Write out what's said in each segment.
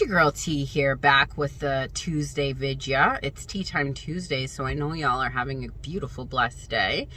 your girl T here, back with the Tuesday vidya. It's Tea Time Tuesday, so I know y'all are having a beautiful, blessed day.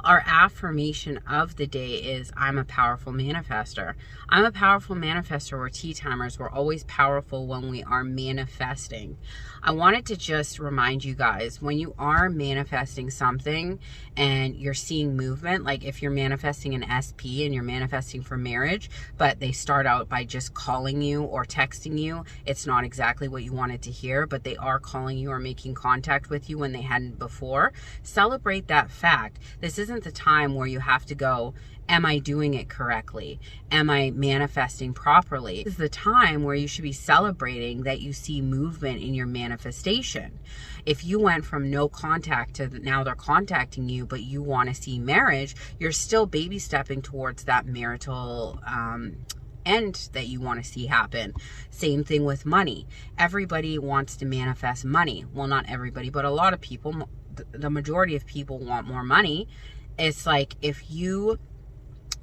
Our affirmation of the day is, I'm a powerful manifester. I'm a powerful manifester. We're tea timers. We're always powerful when we are manifesting. I wanted to just remind you guys, when you are manifesting something and you're seeing movement, like if you're manifesting an SP and you're manifesting for marriage, but they start out by just calling you or texting you, it's not exactly what you wanted to hear, but they are calling you or making contact with you when they hadn't before. Celebrate that fact. This isn't the time where you have to go, am I doing it correctly? Am I manifesting properly? This is the time where you should be celebrating that you see movement in your manifestation. If you went from no contact to now they're contacting you, but you want to see marriage, you're still baby stepping towards that marital end that you want to see happen. Same thing with money. Everybody wants to manifest money. Well, not everybody, but a lot of people, the majority of people want more money. It's like, if you,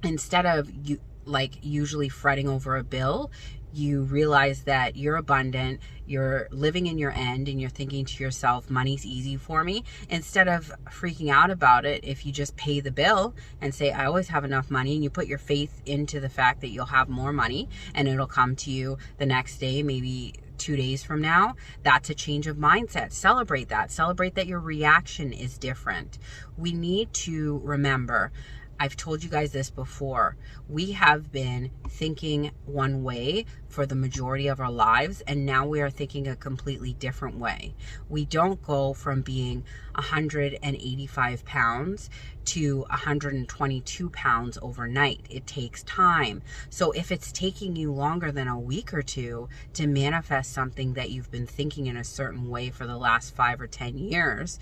instead of you like usually fretting over a bill, you realize that you're abundant, you're living in your end, and you're thinking to yourself, money's easy for me. Instead of freaking out about it, if you just pay the bill and say, I always have enough money, and you put your faith into the fact that you'll have more money and it'll come to you the next day, maybe 2 days from now, that's a change of mindset. Celebrate that. Celebrate that your reaction is different. We need to remember, I've told you guys this before, we have been thinking one way for the majority of our lives, and now we are thinking a completely different way. We don't go from being 185 pounds to 122 pounds overnight. It takes time. So if it's taking you longer than a week or two to manifest something that you've been thinking in a certain way for the last 5 or 10 years,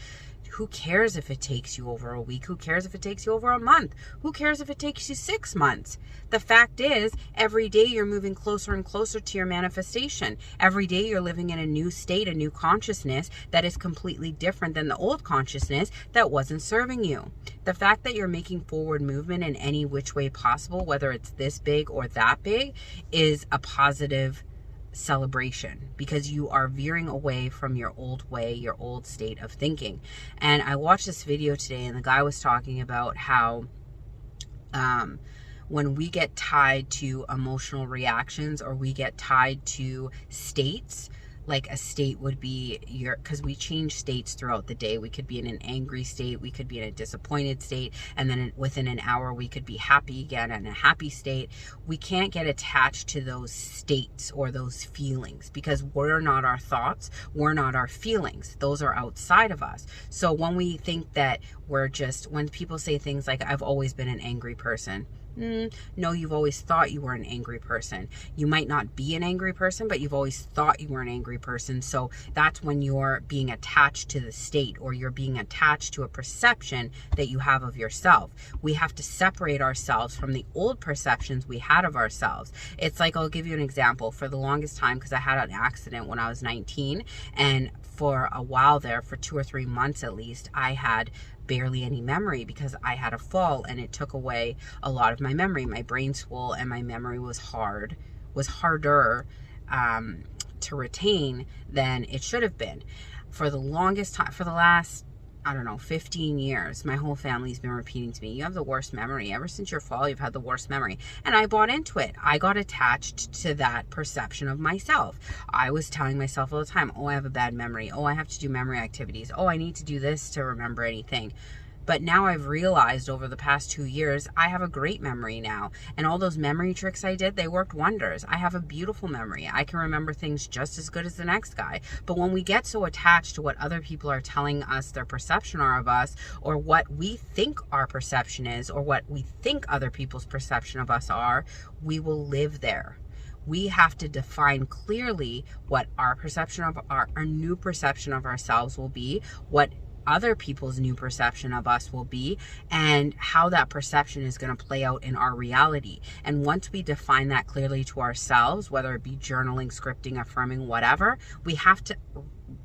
who cares if it takes you over a week? Who cares if it takes you over a month? Who cares if it takes you 6 months? The fact is, every day you're moving closer and closer to your manifestation. Every day you're living in a new state, a new consciousness that is completely different than the old consciousness that wasn't serving you. The fact that you're making forward movement in any which way possible, whether it's this big or that big, is a positive celebration, because you are veering away from your old way, your old state of thinking. And I watched this video today, and the guy was talking about how when we get tied to emotional reactions, or we get tied to states, like a state would be because we change states throughout the day. We could be in an angry state, we could be in a disappointed state, and then within an hour we could be happy again in a happy state. We can't get attached to those states or those feelings, because we're not our thoughts, we're not our feelings. Those are outside of us. So when we think that when people say things like, I've always been an angry person, no, you've always thought you were an angry person. You might not be an angry person, but you've always thought you were an angry person. So that's when you're being attached to the state, or you're being attached to a perception that you have of yourself. We have to separate ourselves from the old perceptions we had of ourselves. It's like, I'll give you an example. For the longest time, because I had an accident when I was 19, and for a while there, for 2 or 3 months at least, I had barely any memory, because I had a fall and it took away a lot of my memory. My brain swole and my memory was harder to retain than it should have been. For the longest time, for the last, 15 years, my whole family's been repeating to me, you have the worst memory. Ever since your fall, you've had the worst memory. And I bought into it. I got attached to that perception of myself. I was telling myself all the time, oh, I have a bad memory. Oh, I have to do memory activities. Oh, I need to do this to remember anything. But now I've realized over the past 2 years, I have a great memory now. And all those memory tricks I did, they worked wonders. I have a beautiful memory. I can remember things just as good as the next guy. But when we get so attached to what other people are telling us their perception are of us, or what we think our perception is, or what we think other people's perception of us are, we will live there. We have to define clearly what our perception of our new perception of ourselves will be, what other people's new perception of us will be, and how that perception is going to play out in our reality. And once we define that clearly to ourselves, whether it be journaling, scripting, affirming, whatever, we have to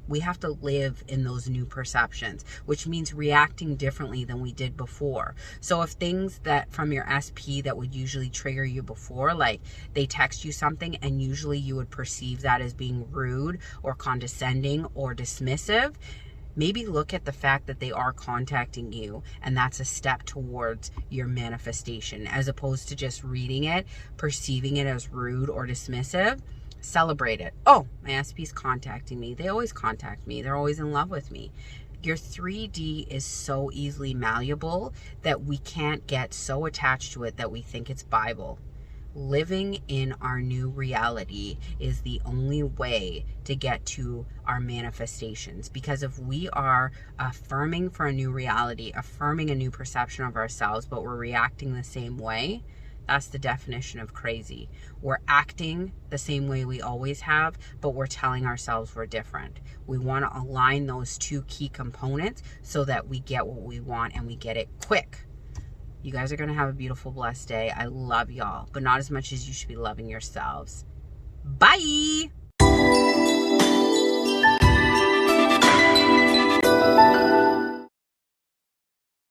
We have to live in those new perceptions, which means reacting differently than we did before. So if things that from your SP that would usually trigger you before, like they text you something and usually you would perceive that as being rude or condescending or dismissive, maybe look at the fact that they are contacting you, and that's a step towards your manifestation, as opposed to just reading it, perceiving it as rude or dismissive. Celebrate it. Oh, my SP's contacting me. They always contact me. They're always in love with me. Your 3D is so easily malleable that we can't get so attached to it that we think it's Bible. Living in our new reality is the only way to get to our manifestations, because if we are affirming for a new reality, affirming a new perception of ourselves, but we're reacting the same way, that's the definition of crazy. We're acting the same way we always have, but we're telling ourselves we're different. We want to align those two key components so that we get what we want and we get it quick. You guys are going to have a beautiful, blessed day. I love y'all, but not as much as you should be loving yourselves. Bye!